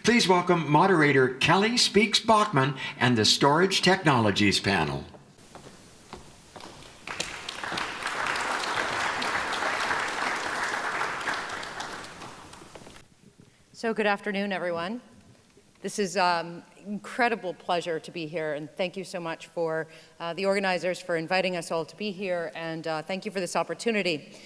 Please welcome moderator Kelly Spees-Backman and the Storage Technologies panel. So good afternoon, everyone. This is incredible pleasure to be here, and thank you so much for the organizers for inviting us all to be here, and thank you for this opportunity.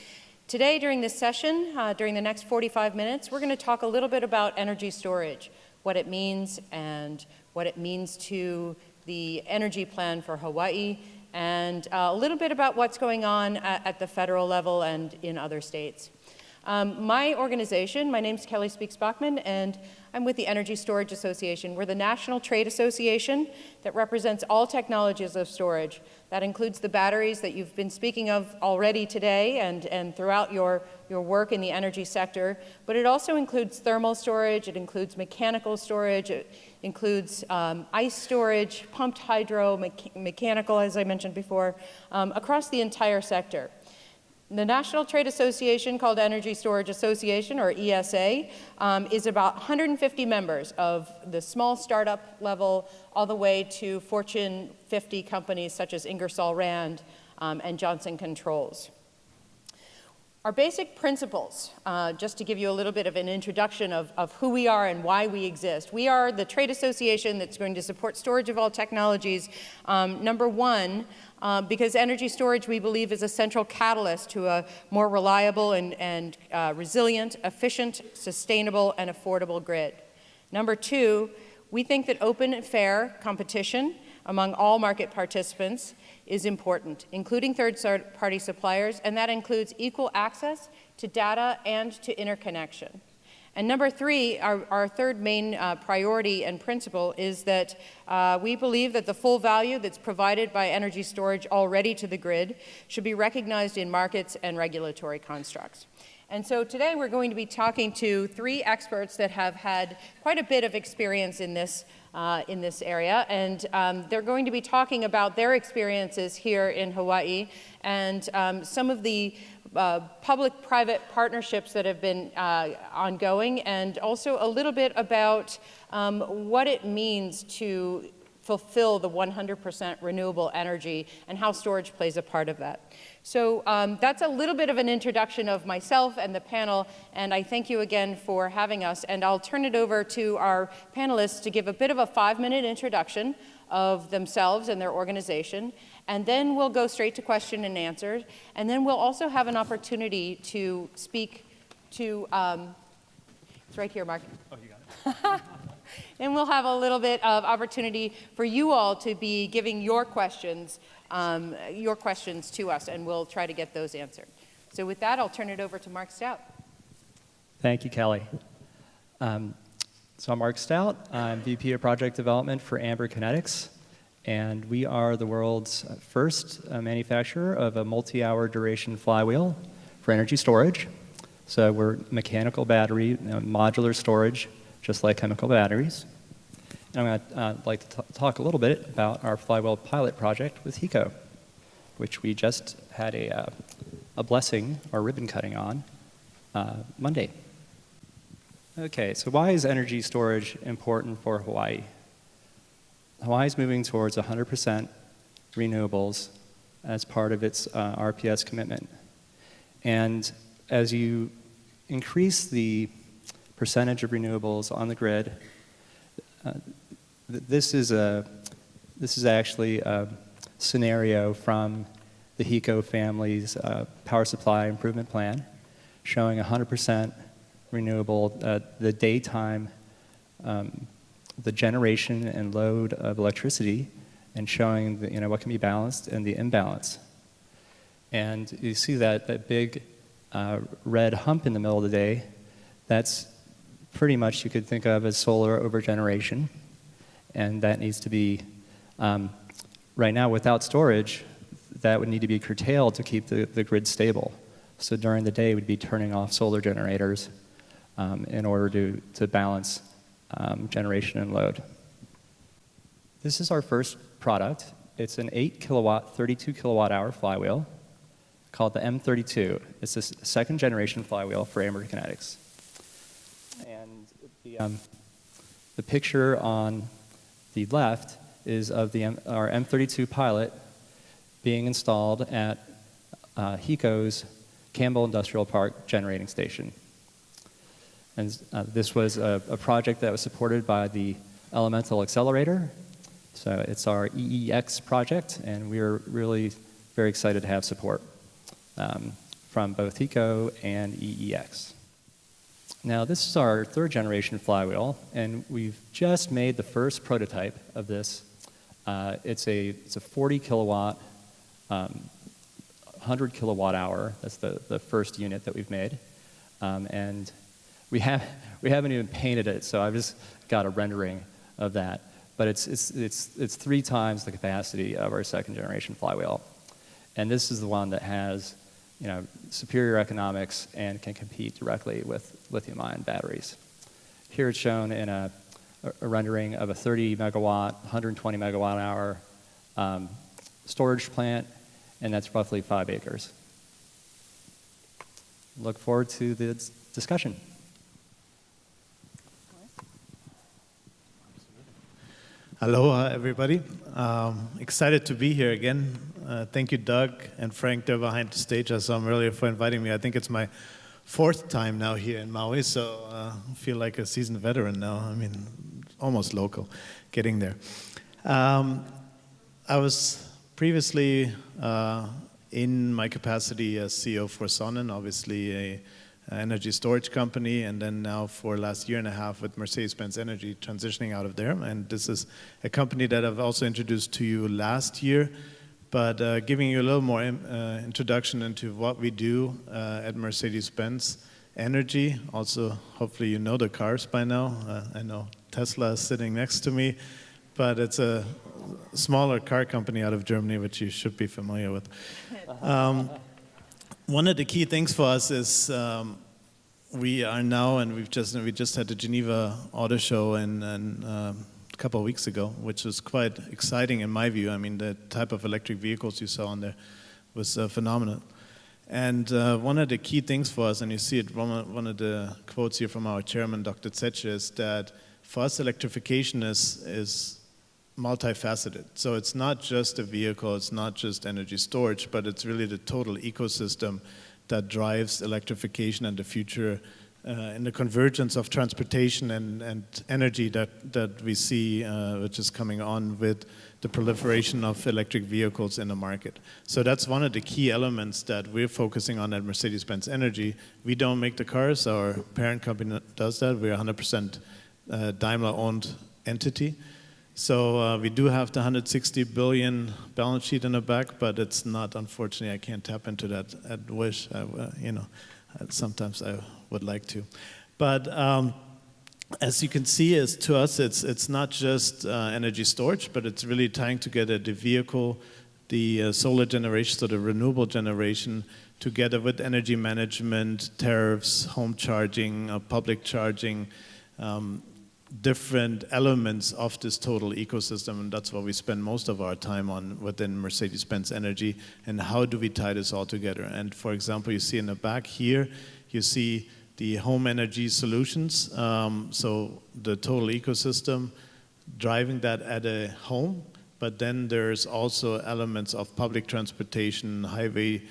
Today, during this session, during the next 45 minutes, we're going to talk a little bit about energy storage, what it means and what it means to the energy plan for Hawaii, and a little bit about what's going on at the federal level and in other states. My organization, my name's Kelly Spees-Backman, and I'm with the Energy Storage Association. We're the national trade association that represents all technologies of storage. That includes the batteries that you've been speaking of already today and throughout your work in the energy sector. But it also includes thermal storage, it includes mechanical storage, it includes ice storage, pumped hydro, mechanical, as I mentioned before, across the entire sector. The National Trade Association, called Energy Storage Association, or ESA, is about 150 members of the small startup level all the way to Fortune 50 companies such as Ingersoll Rand and Johnson Controls. Our basic principles, just to give you a little bit of an introduction of who we are and why we exist. We are the trade association that's going to support storage of all technologies. Number one, because energy storage, we believe, is a central catalyst to a more reliable and resilient, efficient, sustainable, and affordable grid. Number two, we think that open and fair competition among all market participants is important, including third-party suppliers, and that includes equal access to data and to interconnection. And number three, our third main priority and principle is that we believe that the full value that's provided by energy storage already to the grid should be recognized in markets and regulatory constructs. And so today we're going to be talking to three experts that have had quite a bit of experience in this area, and they're going to be talking about their experiences here in Hawaii and some of the public-private partnerships that have been ongoing, and also a little bit about what it means to fulfill the 100% renewable energy and how storage plays a part of that. So that's a little bit of an introduction of myself and the panel, and I thank you again for having us. And I'll turn it over to our panelists to give a bit of a 5-minute introduction of themselves and their organization, and then we'll go straight to question and answer, and then we'll also have an opportunity to speak to, it's right here, Mark. Oh, you got it. And we'll have a little bit of opportunity for you all to be giving your questions to us, and we'll try to get those answered. So with that, I'll turn it over to Mark Stout. Thank you, Kelly. So I'm Mark Stout. I'm VP of Project Development for Amber Kinetics, and we are the world's first manufacturer of a multi-hour duration flywheel for energy storage. So we're mechanical battery, modular storage, just like chemical batteries. And I'm going to like to talk a little bit about our flywheel pilot project with HECO, which we just had a blessing or ribbon cutting on Monday. Okay, so why is energy storage important for Hawaii? Hawaii is moving towards 100% renewables as part of its RPS commitment. And as you increase the percentage of renewables on the grid, this is actually a scenario from the HECO family's power supply improvement plan, showing 100% renewable, the daytime, the generation and load of electricity, and showing what can be balanced and the imbalance. And you see that big red hump in the middle of the day. That's pretty much you could think of as solar overgeneration, and that needs to be, right now without storage, that would need to be curtailed to keep the grid stable. So during the day, we'd be turning off solar generators in order to balance generation and load. This is our first product. It's an 8 kilowatt, 32 kilowatt hour flywheel called the M32. It's a second generation flywheel for Amber Kinetics. And The picture on the left is of our M32 pilot being installed at HECO's Campbell Industrial Park generating station. And this was a project that was supported by the Elemental Accelerator. So it's our EEX project, and we are really very excited to have support from both HECO and EEX. Now, this is our third generation flywheel, and we've just made the first prototype of this. It's a 40 kilowatt, 100 kilowatt hour. That's the first unit that we've made. And we haven't even painted it, so I've just got a rendering of that. But it's 3 times the capacity of our second generation flywheel. And this is the one that has superior economics and can compete directly with lithium-ion batteries. Here it's shown in a rendering of a 30 megawatt, 120 megawatt hour storage plant, and that's roughly 5 acres. Look forward to the discussion. Aloha, everybody. Excited to be here again. Thank you, Doug and Frank, there behind the stage. I saw them earlier, for inviting me. I think it's my 4th time now here in Maui, so I feel like a seasoned veteran now. I mean, almost local, getting there. I was previously in my capacity as CEO for Sonnen, obviously a energy storage company, and then now for the last 1.5 years with Mercedes-Benz Energy, transitioning out of there. And this is a company that I've also introduced to you last year, but giving you a little more introduction into what we do at Mercedes-Benz Energy. Also, hopefully you know the cars by now. I know Tesla is sitting next to me, but it's a smaller car company out of Germany, which you should be familiar with. One of the key things for us is we are now, and we just had the Geneva Auto Show a couple of weeks ago, which was quite exciting in my view. I mean, the type of electric vehicles you saw on there was phenomenal. And one of the key things for us, and you see it, one of the quotes here from our chairman, Dr. Zetsche, is that for us electrification is multifaceted. So it's not just a vehicle, it's not just energy storage, but it's really the total ecosystem that drives electrification and the future in the convergence of transportation and energy that we see, which is coming on with the proliferation of electric vehicles in the market. So that's one of the key elements that we're focusing on at Mercedes-Benz Energy. We don't make the cars, our parent company does that. We're a 100% Daimler-owned entity. So we do have the 160 billion balance sheet in the back, but it's not, unfortunately, I can't tap into that. I'd wish, sometimes I would like to. But as you can see, to us, it's not just energy storage, but it's really tying together the vehicle, the solar generation, so the renewable generation, together with energy management, tariffs, home charging, public charging, different elements of this total ecosystem, and that's what we spend most of our time on within Mercedes-Benz Energy, and how do we tie this all together. And for example, you see in the back here, you see the home energy solutions, so the total ecosystem, driving that at a home, but then there's also elements of public transportation, highway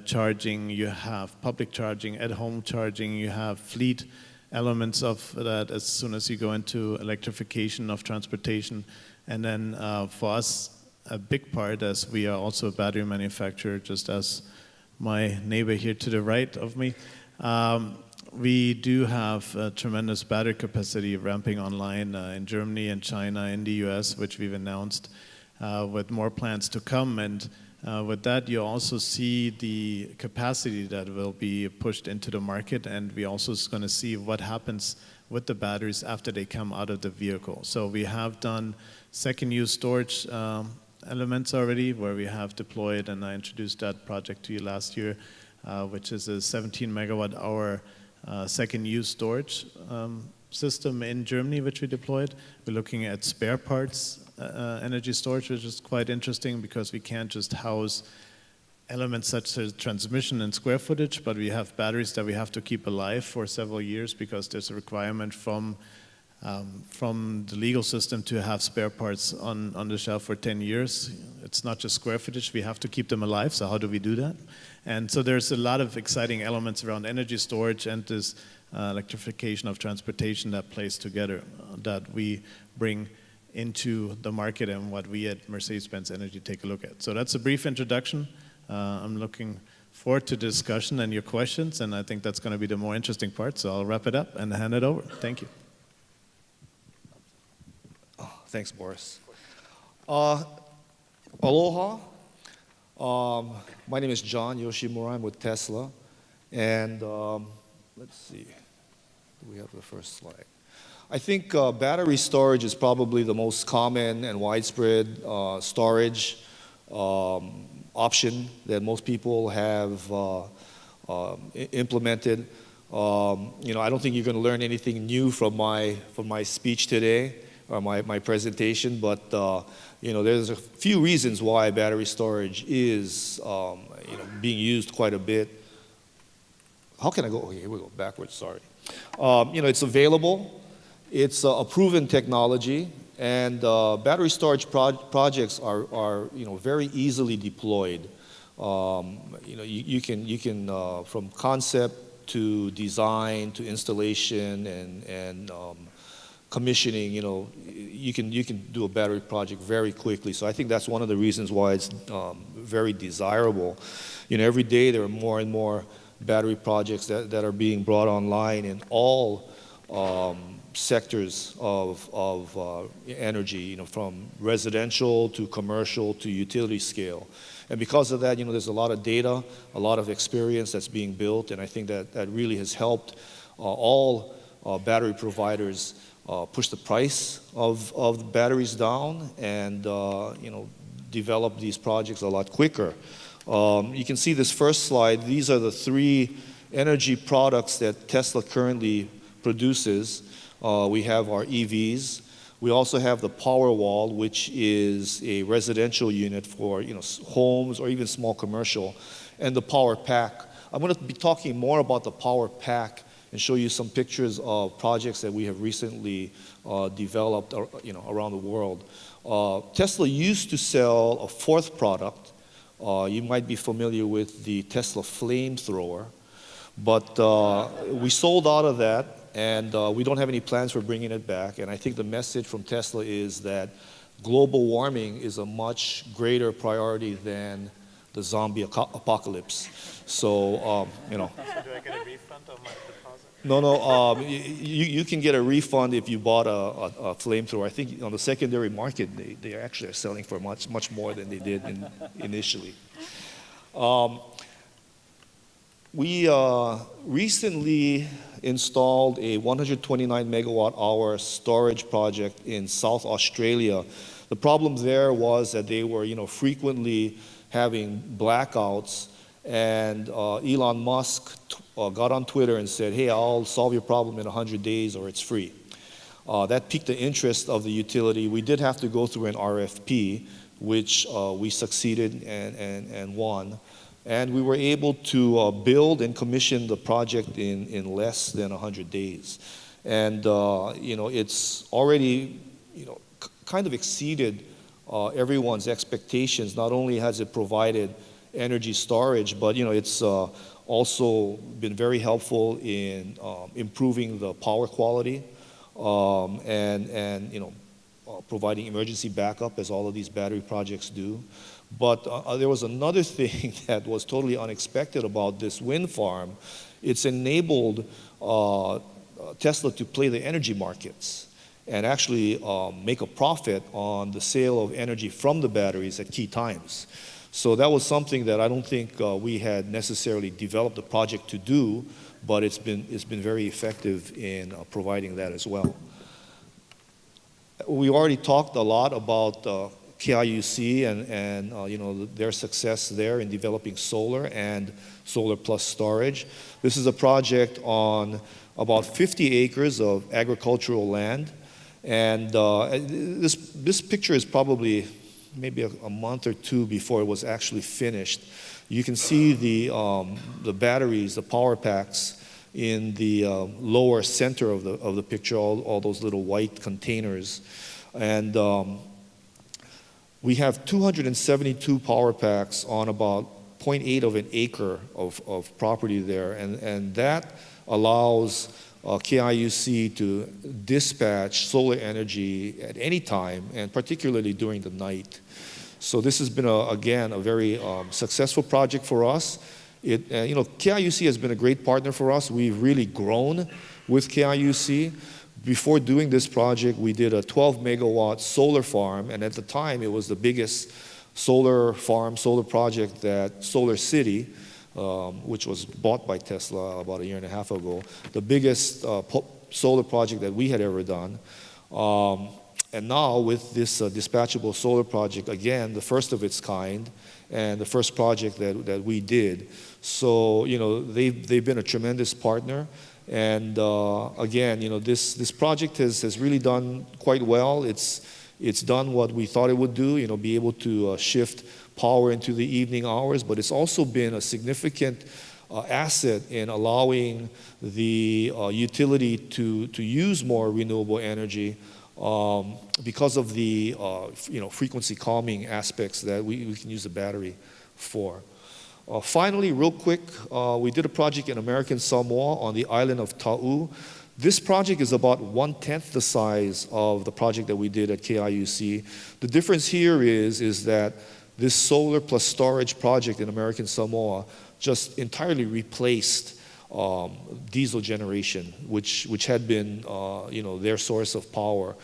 charging, you have public charging, at home charging, you have fleet elements of that as soon as you go into electrification of transportation. And then for us, a big part, as we are also a battery manufacturer, just as my neighbor here to the right of me, we do have tremendous battery capacity ramping online in Germany and China, in the US, which we've announced, with more plans to come. And with that, you also see the capacity that will be pushed into the market, and we also going to see what happens with the batteries after they come out of the vehicle. So we have done second-use storage elements already, where we have deployed, and I introduced that project to you last year, which is a 17 megawatt hour second-use storage system in Germany, which we deployed. We're looking at spare parts energy storage, which is quite interesting because we can't just house elements such as transmission and square footage, but we have batteries that we have to keep alive for several years because there's a requirement from from the legal system to have spare parts on the shelf for 10 years. It's not just square footage, we have to keep them alive, so how do we do that? And so there's a lot of exciting elements around energy storage and this electrification of transportation that plays together, that we bring into the market and what we at Mercedes-Benz Energy take a look at. So that's a brief introduction. I'm looking forward to the discussion and your questions, and I think that's going to be the more interesting part, so I'll wrap it up and hand it over. Thank you. Thanks, Boris. Aloha. My name is John Yoshimura. I'm with Tesla. And let's see. Do we have the first slide? I think battery storage is probably the most common and widespread storage option that most people have implemented. I don't think you're going to learn anything new from my speech today, or my presentation, but there's a few reasons why battery storage is being used quite a bit. How can I go? Okay, here we go, backwards, sorry. It's available, it's a proven technology, and battery storage projects are very easily deployed. You can from concept to design to installation and commissioning, you can do a battery project very quickly. So I think that's one of the reasons why it's very desirable. Every day there are more and more battery projects that are being brought online in all sectors of energy, from residential to commercial to utility scale. And because of that, there's a lot of data, a lot of experience that's being built, and I think that really has helped all battery providers push the price of batteries down and develop these projects a lot quicker. You can see this first slide. These are the 3 energy products that Tesla currently produces. We have our EVs. We also have the Powerwall, which is a residential unit for homes or even small commercial, and the Power Pack. I'm going to be talking more about the Power Pack and show you some pictures of projects that we have recently developed around the world. Tesla used to sell a 4th product. You might be familiar with the Tesla flamethrower, but we sold out of that, and we don't have any plans for bringing it back. And I think the message from Tesla is that global warming is a much greater priority than the zombie apocalypse. So, So do I get a refund of my deposit? No, you can get a refund if you bought a flamethrower. I think on the secondary market, they actually are selling for much more than they did initially. We recently installed a 129 megawatt hour storage project in South Australia. The problem there was that they were frequently having blackouts, and Elon Musk got on Twitter and said, hey, I'll solve your problem in 100 days or it's free. That piqued the interest of the utility. We did have to go through an RFP, which we succeeded and won. And we were able to build and commission the project in less than 100 days. And, it's already, kind of exceeded everyone's expectations. Not only has it provided energy storage, but, it's also been very helpful in improving the power quality and providing emergency backup, as all of these battery projects do. But there was another thing that was totally unexpected about this wind farm. It's enabled Tesla to play the energy markets and actually make a profit on the sale of energy from the batteries at key times. So that was something that I don't think we had necessarily developed the project to do, but it's been very effective in providing that as well. We already talked a lot about KIUC and their success there in developing solar and solar plus storage. This is a project on about 50 acres of agricultural land, and this picture is probably maybe a month or 2 before it was actually finished. You can see the batteries, the power packs, in the lower center of the picture, all those little white containers. And we have 272 power packs on about 0.8 of an acre of property there, and that allows KIUC to dispatch solar energy at any time, and particularly during the night. So this has been, again, a very successful project for us. KIUC has been a great partner for us. We've really grown with KIUC. Before doing this project, we did a 12 megawatt solar farm, and at the time it was the biggest solar farm, solar project that Solar City, which was bought by Tesla about a year and a half ago, the biggest solar project that we had ever done. And now with this dispatchable solar project, again, the first of its kind, and the first project that we did. So, they've been a tremendous partner. And again, this project has really done quite well. It's done what we thought it would do, be able to shift power into the evening hours, but it's also been a significant asset in allowing the utility to use more renewable energy because of the frequency calming aspects that we can use the battery for. Finally, real quick, we did a project in American Samoa on the island of Ta'u. This project is about 1/10 the size of the project that we did at KIUC. The difference here is that this solar plus storage project in American Samoa just entirely replaced diesel generation, which had been their source of power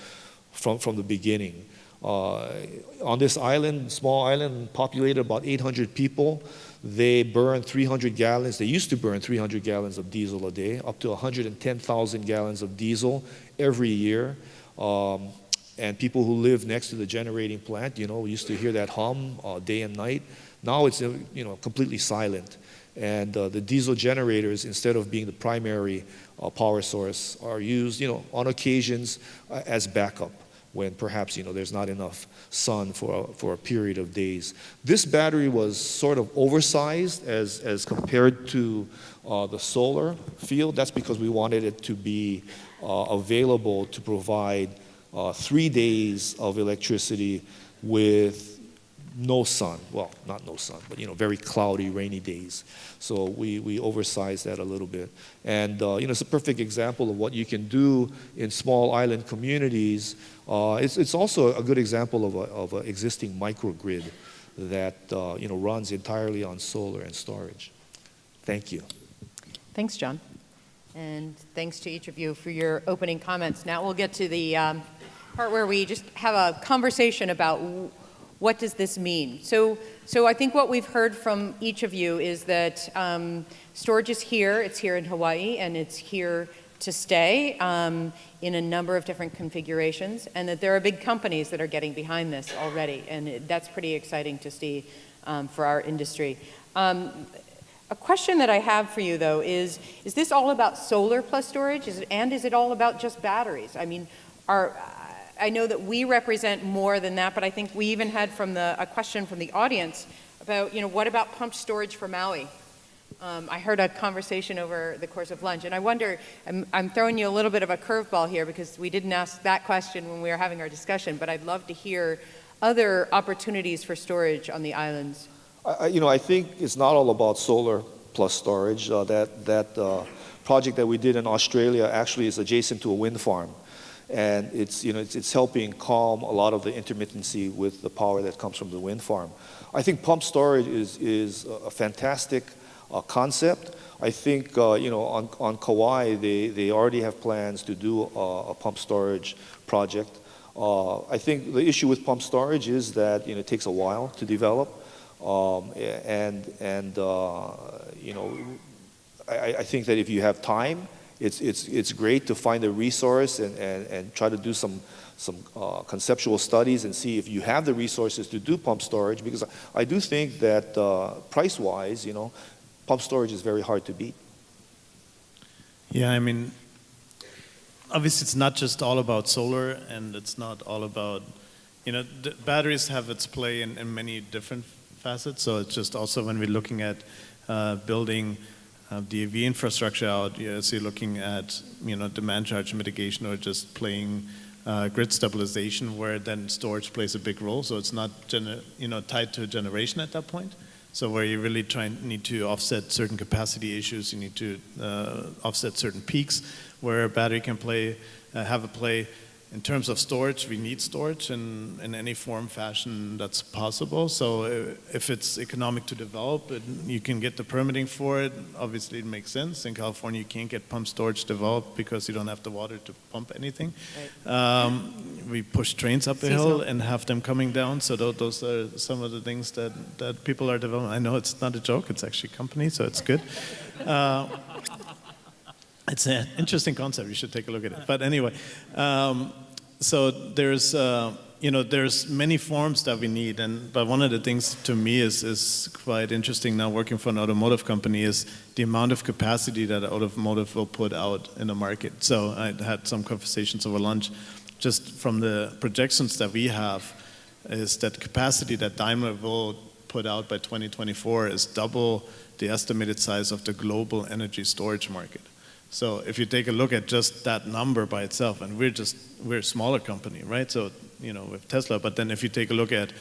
from the beginning. On this island, small island, populated about 800 people, they burn 300 gallons. They used to burn 300 gallons of diesel a day, up to 110,000 gallons of diesel every year. And people who live next to the generating plant, we used to hear that hum day and night. Now it's completely silent. And the diesel generators, instead of being the primary power source, are used, on occasions as backup when perhaps there's not enough sun for a period of days. This battery was sort of oversized as compared to the solar field. That's because we wanted it to be available to provide 3 days of electricity with no sun. Well, not no sun, but very cloudy, rainy days. So we oversized that a little bit. And it's a perfect example of what you can do in small island communities. It's also a good example of an existing microgrid that runs entirely on solar and storage. Thank you. Thanks, John. And thanks to each of you for your opening comments. Now we'll get to the part where we just have a conversation about what does this mean. So I think what we've heard from each of you is that storage is here. It's here in Hawaii, and it's here to stay in a number of different configurations, and that there are big companies that are getting behind this already, and that's pretty exciting to see for our industry. A question that I have for you, though, is this all about solar plus storage, and is it all about just batteries? I mean, I know that we represent more than that, but I think we even had a question from the audience about, what about pumped storage for Maui? I heard a conversation over the course of lunch, and I wonder, I'm throwing you a little bit of a curveball here because we didn't ask that question when we were having our discussion, but I'd love to hear other opportunities for storage on the islands. I think it's not all about solar plus storage. That project that we did in Australia actually is adjacent to a wind farm. And it's helping calm a lot of the intermittency with the power that comes from the wind farm. I think pumped storage is a fantastic concept. I think on Kauai they already have plans to do a pumped storage project. I think the issue with pumped storage is that it takes a while to develop, I think that if you have time, it's great to find a resource and try to do some conceptual studies and see if you have the resources to do pump storage, because I do think that price-wise, pump storage is very hard to beat. Yeah, I mean, obviously it's not just all about solar, and it's not all about, the batteries have its play in many different facets. So it's just also when we're looking at building the EV infrastructure out, so you're looking at demand charge mitigation or just plain grid stabilization, where then storage plays a big role. So it's not tied to generation at that point. So where you really need to offset certain capacity issues, you need to offset certain peaks, where a battery can have a play. In terms of storage, we need storage in any form, fashion that's possible. So if it's economic to develop, you can get the permitting for it. Obviously, it makes sense. In California, you can't get pumped storage developed because you don't have the water to pump anything. Right. We push trains up the hill and have them coming down. So those are some of the things that people are developing. I know it's not a joke. It's actually a company, so it's good. It's an interesting concept. You should take a look at it. But anyway, so there's many forms that we need, but one of the things to me is quite interesting now working for an automotive company is the amount of capacity that automotive will put out in the market. So I had some conversations over lunch, just from the projections that we have, is that capacity that Daimler will put out by 2024 is double the estimated size of the global energy storage market. So if you take a look at just that number by itself, and we're a smaller company, right? So, with Tesla, but then if you take a look at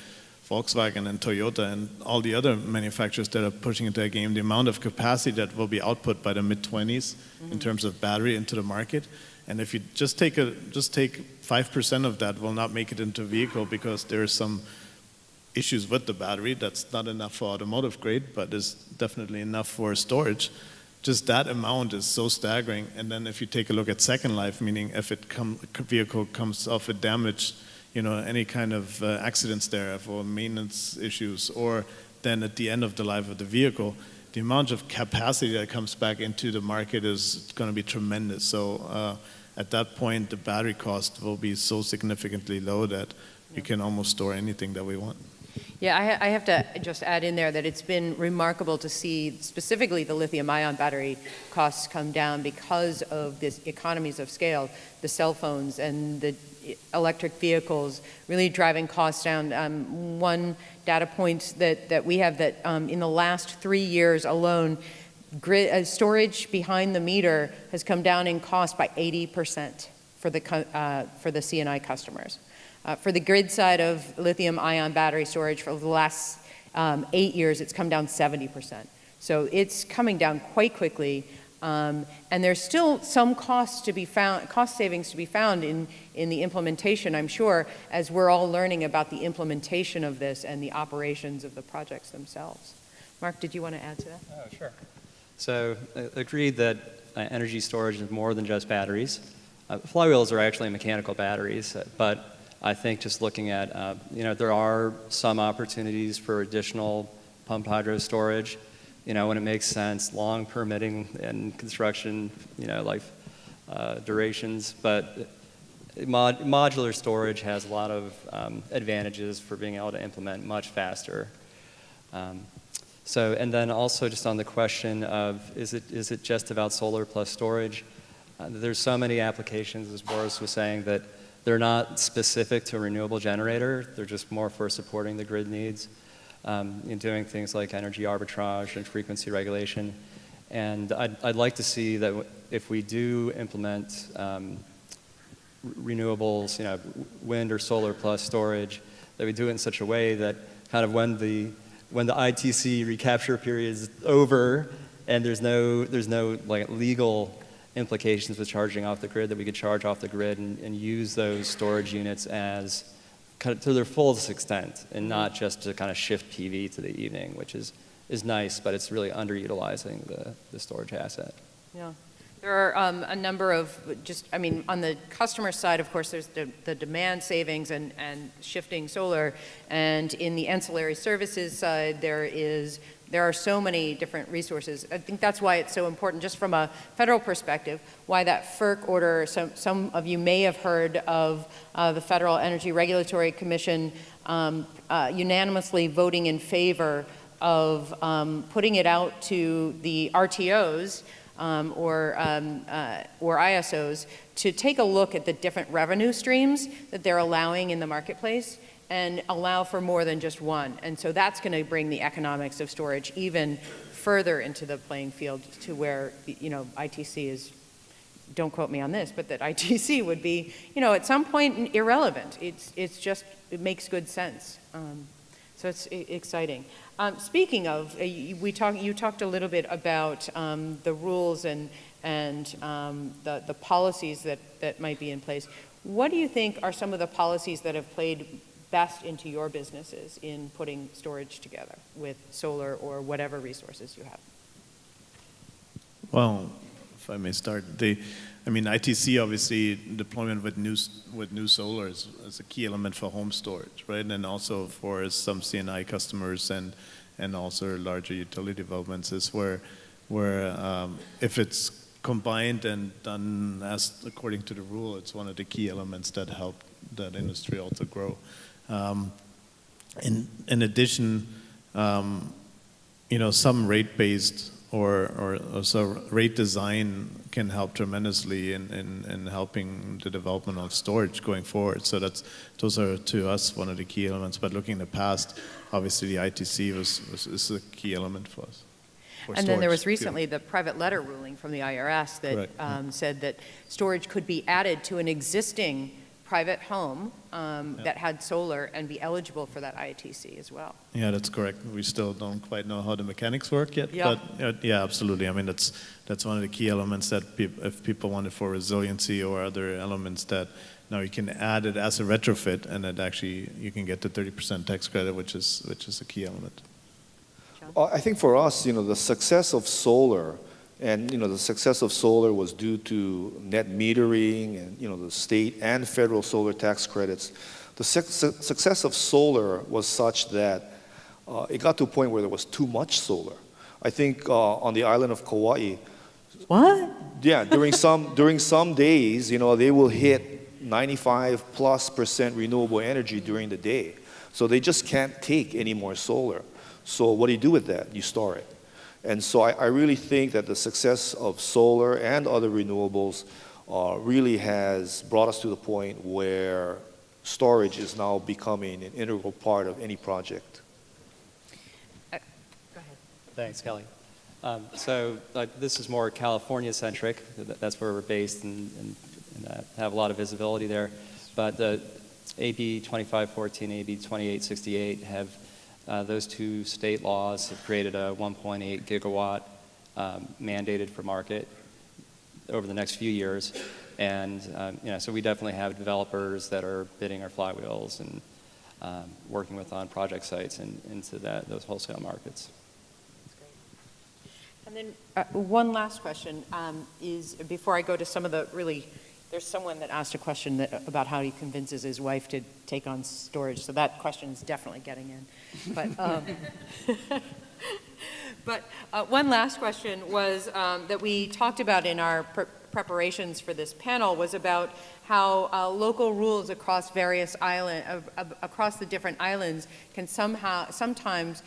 Volkswagen and Toyota and all the other manufacturers that are pushing into a game, the amount of capacity that will be output by the mid-20s in terms of battery into the market. And if you just take 5% of that will not make it into a vehicle because there are some issues with the battery that's not enough for automotive grade, but is definitely enough for storage. Just that amount is so staggering. And then if you take a look at second life, meaning if vehicle comes off with damage, any kind of accidents there or maintenance issues, or then at the end of the life of the vehicle, the amount of capacity that comes back into the market is going to be tremendous. So at that point, the battery cost will be so significantly low that you can almost store anything that we want. Yeah, I have to just add in there that it's been remarkable to see specifically the lithium-ion battery costs come down because of this economies of scale, the cell phones and the electric vehicles really driving costs down. One data point that we have that in the last 3 years alone, storage behind the meter has come down in cost by 80% for the C&I customers. For the grid side of lithium-ion battery storage, for the last 8 years, it's come down 70%. So it's coming down quite quickly, and there's still some cost savings to be found in the implementation, I'm sure, as we're all learning about the implementation of this and the operations of the projects themselves. Mark, did you want to add to that? Oh, sure. So agreed that energy storage is more than just batteries. Flywheels are actually mechanical batteries, but I think just looking at, there are some opportunities for additional pumped hydro storage, when it makes sense, long permitting and construction, life durations. But modular storage has a lot of advantages for being able to implement much faster. And then also just on the question of, is it just about solar plus storage? There's so many applications, as Boris was saying, that they're not specific to a renewable generator. They're just more for supporting the grid needs, in doing things like energy arbitrage and frequency regulation. And I'd like to see that if we do implement renewables, wind or solar plus storage, that we do it in such a way that kind of when the ITC recapture period is over and there's no like legal implications with charging off the grid, that we could charge off the grid and use those storage units as kind of to their fullest extent, and not just to kind of shift PV to the evening, which is nice, but it's really underutilizing the storage asset. Yeah. There are a number of on the customer side, of course, there's the demand savings and shifting solar, and in the ancillary services side, there are so many different resources. I think that's why it's so important, just from a federal perspective, why that FERC order, some of you may have heard of the Federal Energy Regulatory Commission unanimously voting in favor of putting it out to the RTOs or ISOs to take a look at the different revenue streams that they're allowing in the marketplace and allow for more than just one. And so that's going to bring the economics of storage even further into the playing field to where, ITC is, don't quote me on this, but that ITC would be, at some point irrelevant. It makes good sense. So it's exciting. Speaking of, you talked a little bit about the rules and the policies that might be in place. What do you think are some of the policies that have played best into your businesses in putting storage together with solar or whatever resources you have? Well, if I may start, ITC obviously deployment with new solar is a key element for home storage, right? And also for some C&I customers and also larger utility developments is where if it's combined and done as according to the rule, it's one of the key elements that help that industry also grow. In addition, some rate-based or so rate design can help tremendously in helping the development of storage going forward. So those are to us one of the key elements. But looking in the past, obviously the ITC is a key element for us. And then there was recently the private letter ruling from the IRS that said that storage could be added to an existing private home that had solar and be eligible for that ITC as well. Yeah, that's correct. We still don't quite know how the mechanics work yet, but yeah, absolutely. I mean, that's one of the key elements that if people want it for resiliency or other elements that now you can add it as a retrofit, and that actually you can get the 30% tax credit, which is a key element. I think for us, the success of solar, and the success of solar was due to net metering and the state and federal solar tax credits. The success of solar was such that it got to a point where there was too much solar. I think on the island of Kauai. What? Yeah, during some days, they will hit 95+% renewable energy during the day. So they just can't take any more solar. So what do you do with that? You store it. And so I really think that the success of solar and other renewables really has brought us to the point where storage is now becoming an integral part of any project. Go ahead. Thanks, Kelly. So this is more California-centric. That's where we're based and have a lot of visibility there. But AB 2514, AB 2868 have those two state laws have created a 1.8 gigawatt mandated for market over the next few years. And so we definitely have developers that are bidding our flywheels and working with on project sites and into those wholesale markets. And then one last question is, before I go to some of the there's someone that asked a question about how he convinces his wife to take on storage, so that question is definitely getting in. But, one last question was that we talked about in our preparations for this panel was about how local rules across various across the different islands can sometimes,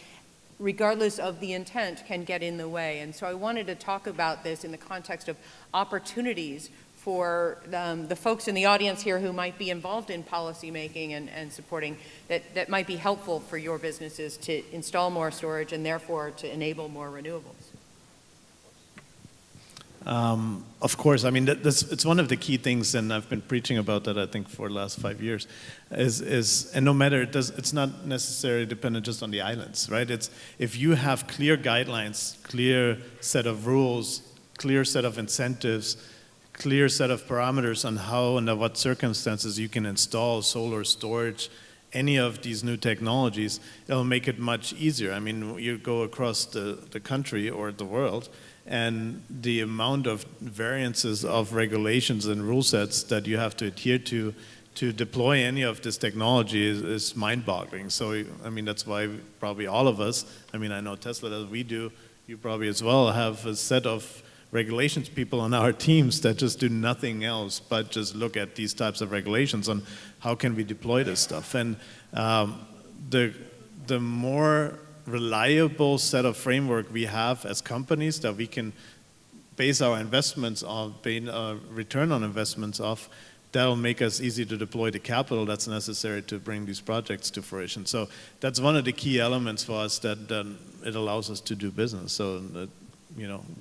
regardless of the intent, can get in the way. And so I wanted to talk about this in the context of opportunities for the folks in the audience here who might be involved in policy making and supporting, that might be helpful for your businesses to install more storage and therefore to enable more renewables. Of course, I mean, it's one of the key things, and I've been preaching about that, I think, for the last 5 years, and no matter, it's not necessarily dependent just on the islands, right? It's, if you have clear guidelines, clear set of rules, clear set of incentives, clear set of parameters on how and under what circumstances you can install solar storage, any of these new technologies, it'll make it much easier. I mean, you go across the country or the world, and the amount of variances of regulations and rule sets that you have to adhere to deploy any of this technology is mind-boggling. So, I mean, that's why probably all of us, I mean, I know Tesla does, we do, you probably as well, have a set of regulations people on our teams that just do nothing else but just look at these types of regulations on how can we deploy this stuff. And the more reliable set of framework we have as companies that we can base our investments on, return on investments off, that'll make us easy to deploy the capital that's necessary to bring these projects to fruition. So that's one of the key elements for us that it allows us to do business. So that,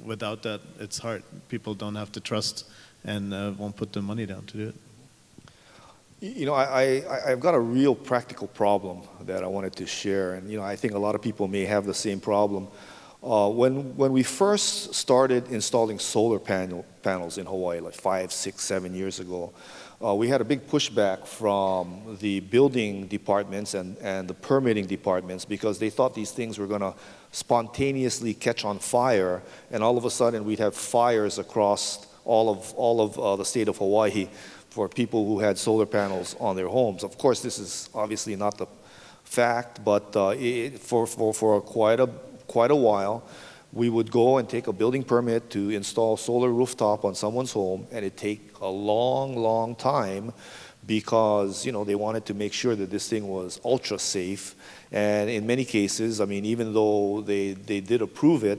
without that, it's hard. People don't have to trust and won't put the money down to do it. I've got a real practical problem that I wanted to share, and I think a lot of people may have the same problem. When we first started installing solar panels in Hawaii, like 5, 6, 7 years ago, we had a big pushback from the building departments and the permitting departments because they thought these things were going to spontaneously catch on fire, and all of a sudden we'd have fires across all of the state of Hawaii for people who had solar panels on their homes. Of course, this is obviously not the fact, but for quite a while, we would go and take a building permit to install solar rooftop on someone's home, and it'd take a long, long time because they wanted to make sure that this thing was ultra safe. And in many cases, I mean, even though they did approve it,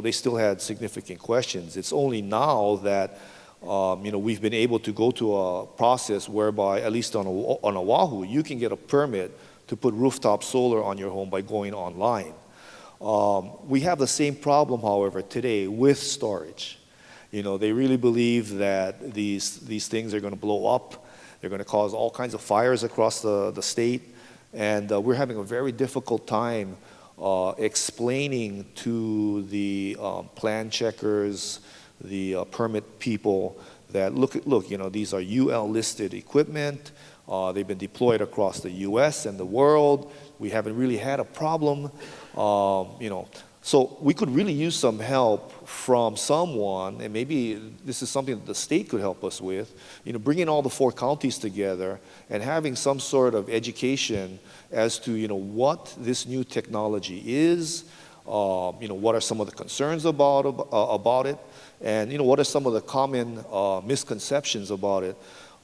they still had significant questions. It's only now that we've been able to go to a process whereby, at least on Oahu, you can get a permit to put rooftop solar on your home by going online. We have the same problem, however, today with storage. They really believe that these things are going to blow up. They're going to cause all kinds of fires across the state. And we're having a very difficult time explaining to the plan checkers, the permit people that look, these are UL listed equipment. They've been deployed across the U.S. and the world. We haven't really had a problem, So we could really use some help from someone, and maybe this is something that the state could help us with, bringing all the 4 counties together and having some sort of education as to, what this new technology is, what are some of the concerns about it, and, what are some of the common misconceptions about it.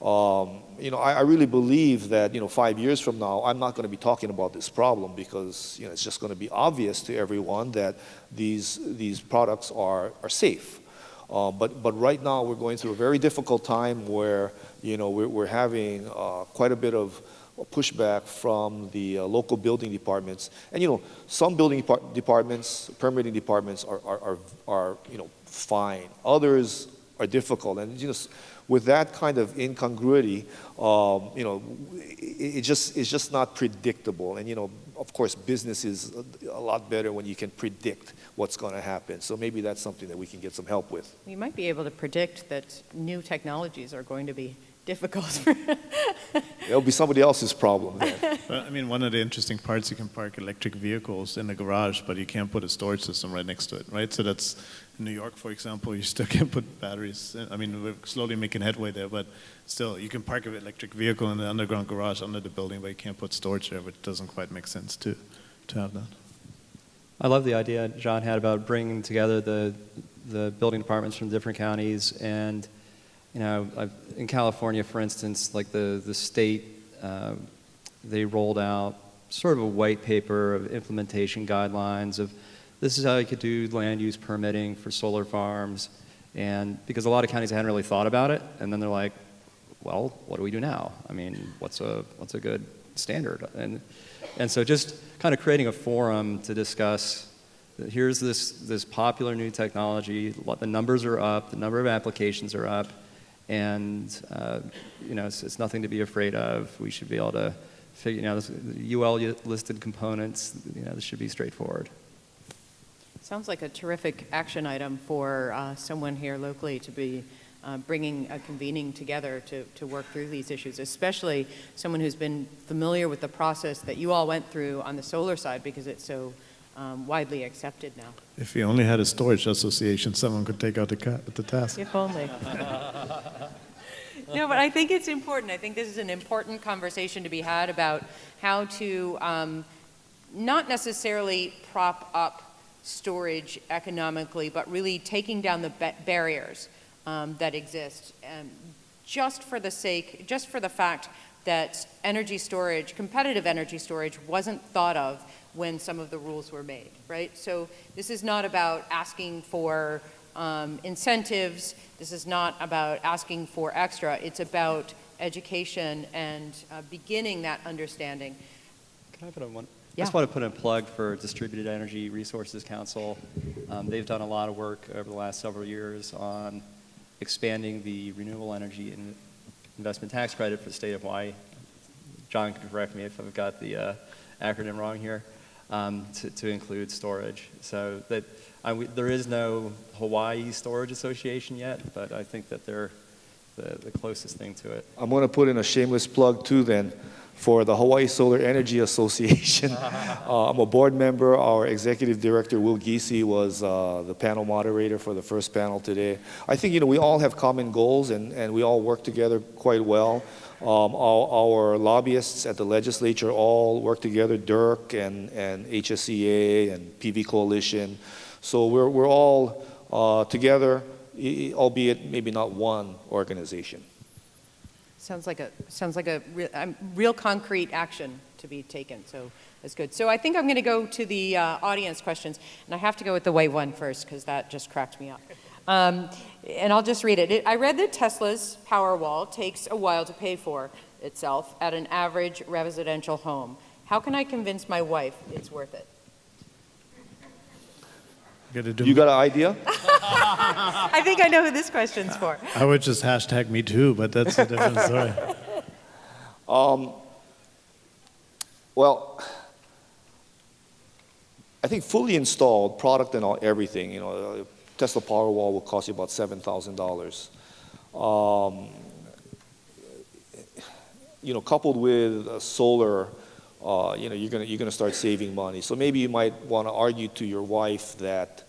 I really believe that 5 years from now, I'm not going to be talking about this problem because it's just going to be obvious to everyone that these products are safe. But right now we're going through a very difficult time where we're having quite a bit of pushback from the local building departments, and some building departments, permitting departments are fine. Others are difficult, and with that kind of incongruity, it's just not predictable. And of course, business is a lot better when you can predict what's going to happen. So maybe that's something that we can get some help with. You might be able to predict that new technologies are going to be difficult. It'll be somebody else's problem then. Well, I mean, one of the interesting parts, you can park electric vehicles in the garage, but you can't put a storage system right next to it, right? So that's, in New York, for example, you still can't put batteries in. I mean, we're slowly making headway there, but still, you can park an electric vehicle in the underground garage under the building, but you can't put storage there, but it doesn't quite make sense to have that. I love the idea John had about bringing together the building departments from different counties. And in California, for instance, like the state, they rolled out sort of a white paper of implementation guidelines of this is how you could do land use permitting for solar farms. And because a lot of counties hadn't really thought about it, and then they're like, well, what do we do now? I mean, what's a good standard? And so just kind of creating a forum to discuss that here's this popular new technology, the numbers are up, the number of applications are up, and it's nothing to be afraid of. We should be able to figure out UL listed components. This should be straightforward. Sounds like a terrific action item for someone here locally to be bringing a convening together to work through these issues, especially someone who's been familiar with the process that you all went through on the solar side because it's so widely accepted now. If you only had a storage association, someone could take out the task. If only. No, but I think it's important. I think this is an important conversation to be had about how to not necessarily prop up storage economically, but really taking down the barriers that exist, just for the fact that energy storage, competitive energy storage, wasn't thought of when some of the rules were made, right? So this is not about asking for incentives. This is not about asking for extra. It's about education and beginning that understanding. Can I put in one? Yeah. I just want to put in a plug for Distributed Energy Resources Council. They've done a lot of work over the last several years on expanding the renewable energy investment tax credit for the state of Hawaii. John can correct me if I've got the acronym wrong here, to include storage. So that there is no Hawaii Storage Association yet, but I think that they're the closest thing to it. I'm going to put in a shameless plug too then for the Hawaii Solar Energy Association. I'm a board member. Our executive director, Will Giese, was the panel moderator for the first panel today. I think, we all have common goals and we all work together quite well. Our lobbyists at the legislature all work together, DIRC and HSCA and PV Coalition. So we're all together, albeit maybe not one organization. Sounds like a real concrete action to be taken, so that's good. So I think I'm going to go to the audience questions, and I have to go with the white one first because that just cracked me up. And I'll just read it. I read that Tesla's Powerwall takes a while to pay for itself at an average residential home. How can I convince my wife it's worth it? You got an idea? I think I know who this question's for. I would just hashtag me too, but that's a different story. Well, I think fully installed product and everything, Tesla Powerwall will cost you about $7,000. Coupled with solar, you're gonna start saving money. So maybe you might want to argue to your wife that,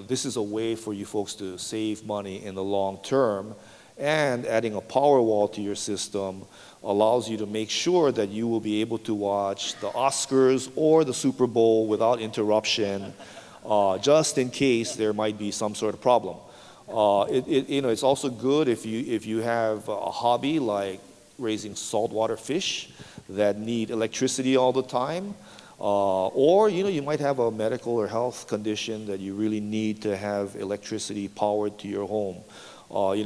this is a way for you folks to save money in the long term, and adding a Powerwall to your system allows you to make sure that you will be able to watch the Oscars or the Super Bowl without interruption, just in case there might be some sort of problem. It's also good if you have a hobby like raising saltwater fish that need electricity all the time, or you might have a medical or health condition that you really need to have electricity powered to your home.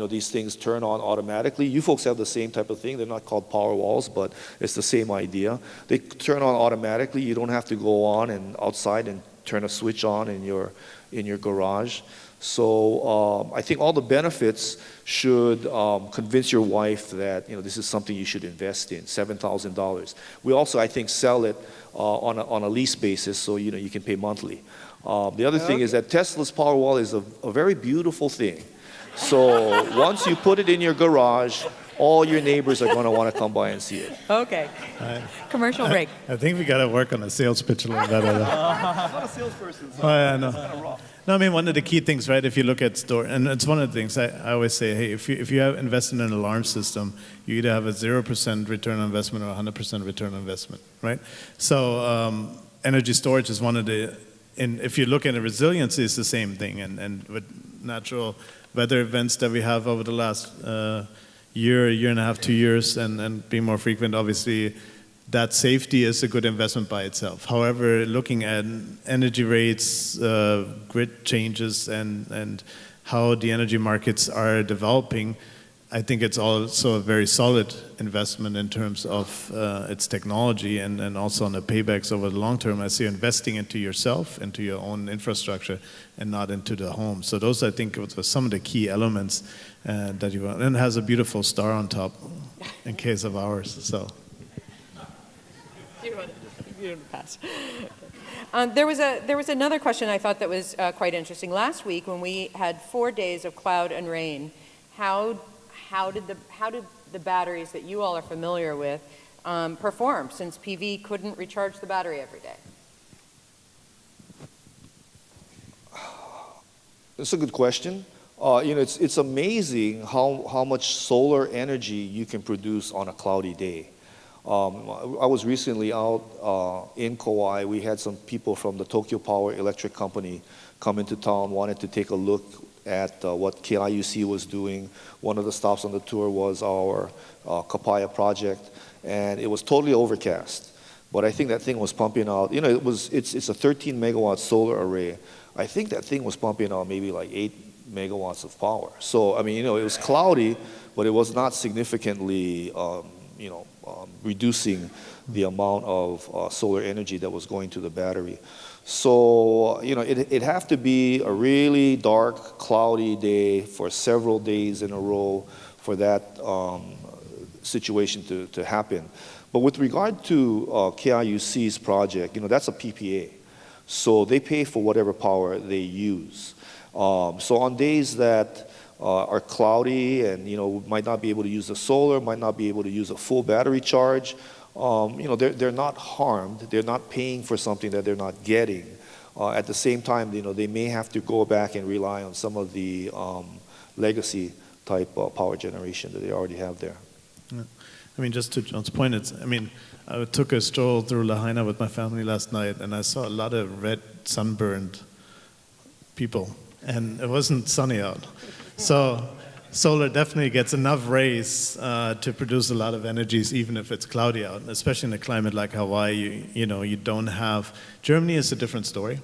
These things turn on automatically. You folks have the same type of thing. They're not called power walls, but it's the same idea. They turn on automatically. You don't have to go on and outside and turn a switch on in your garage. So I think all the benefits should convince your wife that this is something you should invest in. $7,000. We also, I think, sell it on a lease basis, so you can pay monthly. The other thing is that Tesla's Powerwall is a very beautiful thing. So once you put it in your garage, all your neighbors are going to want to come by and see it. Okay. Commercial break. I think we got to work on a sales pitch a little better. I'm not a salesperson, so I know. No, I mean, one of the key things, right, if you look at store, and it's one of the things I always say, hey, if you have invested in an alarm system, you either have a 0% return on investment or 100% return on investment, right? So energy storage is one of the, and if you look at the resiliency, it's the same thing. And with natural weather events that we have over the last year and a half, 2 years, and being more frequent, obviously, that safety is a good investment by itself. However, looking at energy rates, grid changes, and how the energy markets are developing, I think it's also a very solid investment in terms of its technology and also on the paybacks over the long term as you're investing into yourself, into your own infrastructure, and not into the home. So those, I think, were some of the key elements that you want. And it has a beautiful star on top in case of ours. So. You don't pass. There was another question I thought that was quite interesting. Last week, when we had 4 days of cloud and rain, how did the batteries that you all are familiar with perform, since PV couldn't recharge the battery every day? That's a good question. It's amazing how much solar energy you can produce on a cloudy day. I was recently out in Kauai. We had some people from the Tokyo Power Electric Company come into town, wanted to take a look at what KIUC was doing. One of the stops on the tour was our Kapaya project, and it was totally overcast. But I think that thing was pumping out. It's a 13 megawatt solar array. I think that thing was pumping out maybe like 8 megawatts of power. So, I mean, you know, it was cloudy, but it was not significantly, reducing the amount of solar energy that was going to the battery. So, you know, it'd have to be a really dark, cloudy day for several days in a row for that situation to happen. But with regard to KIUC's project, you know, that's a PPA. So they pay for whatever power they use. So on days that are cloudy and, you know, might not be able to use the solar, might not be able to use a full battery charge, you know, they're not harmed. They're not paying for something that they're not getting. At the same time, you know, they may have to go back and rely on some of the legacy type power generation that they already have there. Yeah. I mean, just to John's point, I took a stroll through Lahaina with my family last night, and I saw a lot of red, sunburned people, and it wasn't sunny out. So solar definitely gets enough rays to produce a lot of energies, even if it's cloudy out, especially in a climate like Hawaii. You know, you don't have, Germany is a different story,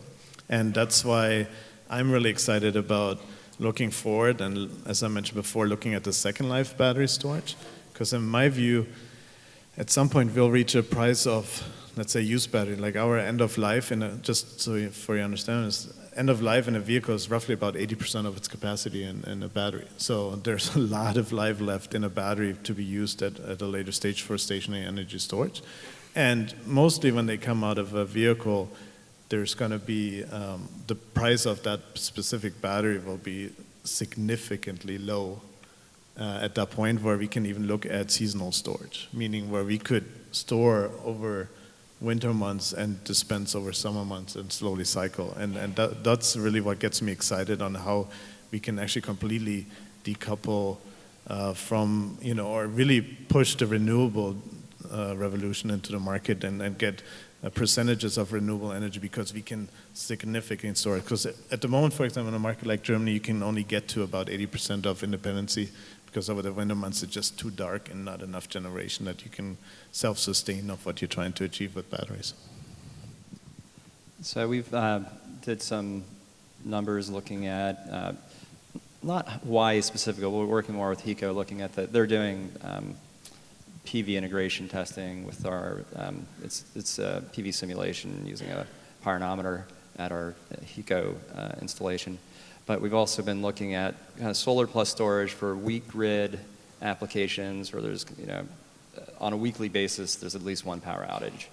and that's why I'm really excited about looking forward, and as I mentioned before, looking at the second life battery storage, because in my view, at some point we'll reach a price of, let's say, used battery, like our end of life, just so for you understand, is end of life in a vehicle is roughly about 80% of its capacity in a battery. So there's a lot of life left in a battery to be used at a later stage for stationary energy storage. And mostly when they come out of a vehicle, there's going to be, the price of that specific battery will be significantly low at that point, where we can even look at seasonal storage, meaning where we could store over winter months and dispense over summer months and slowly cycle. And that's really what gets me excited on how we can actually completely decouple from, you know, or really push the renewable revolution into the market and get percentages of renewable energy, because we can significantly store it. Because at the moment, for example, in a market like Germany, you can only get to about 80% of independency, because over the winter months it's just too dark and not enough generation that you can self-sustain of what you're trying to achieve with batteries. So we've did some numbers looking at, not Hawaii specifically, we're working more with HECO, looking at they're doing PV integration testing with our, it's PV simulation using a pyranometer at our HECO installation. But we've also been looking at kind of solar plus storage for weak grid applications where there's, you know, on a weekly basis, there's at least one power outage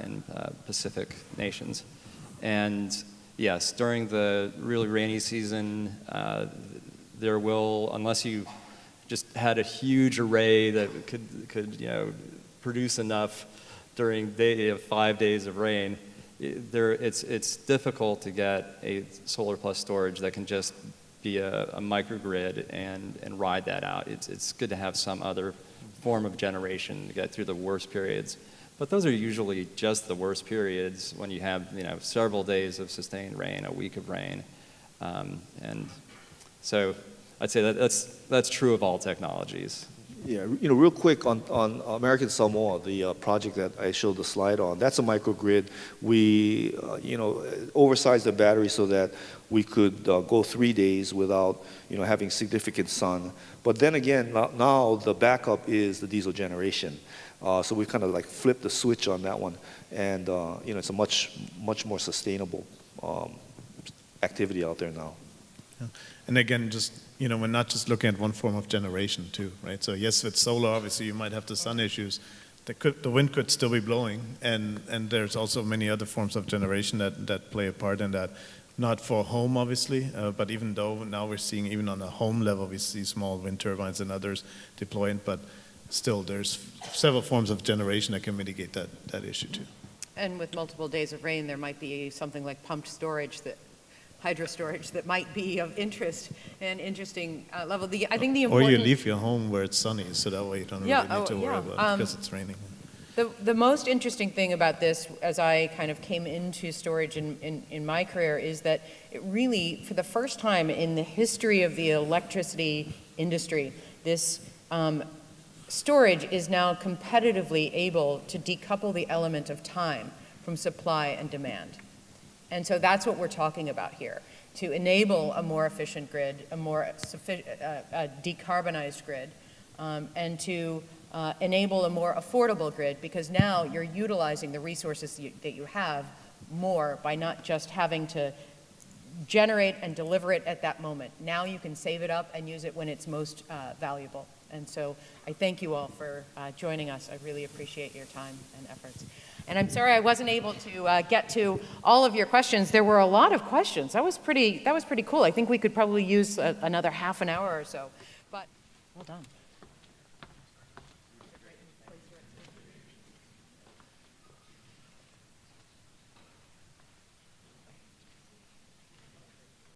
in Pacific nations. And yes, during the really rainy season, there will, unless you just had a huge array that could you know, produce enough during 5 days of rain, it's difficult to get a solar plus storage that can just be a microgrid and ride that out. It's good to have some other form of generation to get through the worst periods. But those are usually just the worst periods when you have, you know, several days of sustained rain, a week of rain. And so I'd say that's true of all technologies. Yeah, you know, real quick on American Samoa, the project that I showed the slide on, that's a microgrid. We, you know, oversized the battery so that we could go 3 days without, you know, having significant sun. But then again, now the backup is the diesel generation. So we kind of like flipped the switch on that one, and you know, it's a much more sustainable activity out there now. Yeah. And again, just, you know, we're not just looking at one form of generation too, right? So yes, with solar, obviously you might have the sun issues. The wind could still be blowing, and there's also many other forms of generation that play a part in that. Not for home, obviously, but even though now we're seeing, even on a home level, we see small wind turbines and others deploying, but still there's several forms of generation that can mitigate that issue too. And with multiple days of rain, there might be something like pumped storage, hydro storage, that might be of interest and interesting level. I think the important... Or you leave your home where it's sunny, so that way you don't really need to worry about it because it's raining. The most interesting thing about this, as I kind of came into storage in my career, is that it really, for the first time in the history of the electricity industry, this storage is now competitively able to decouple the element of time from supply and demand. And so that's what we're talking about here, to enable a more efficient grid, a more decarbonized grid, and to enable a more affordable grid, because now you're utilizing the resources that you have more by not just having to generate and deliver it at that moment. Now you can save it up and use it when it's most valuable. And so I thank you all for joining us. I really appreciate your time and efforts. And I'm sorry I wasn't able to get to all of your questions. There were a lot of questions. That was pretty cool. I think we could probably use another half an hour or so. But well done.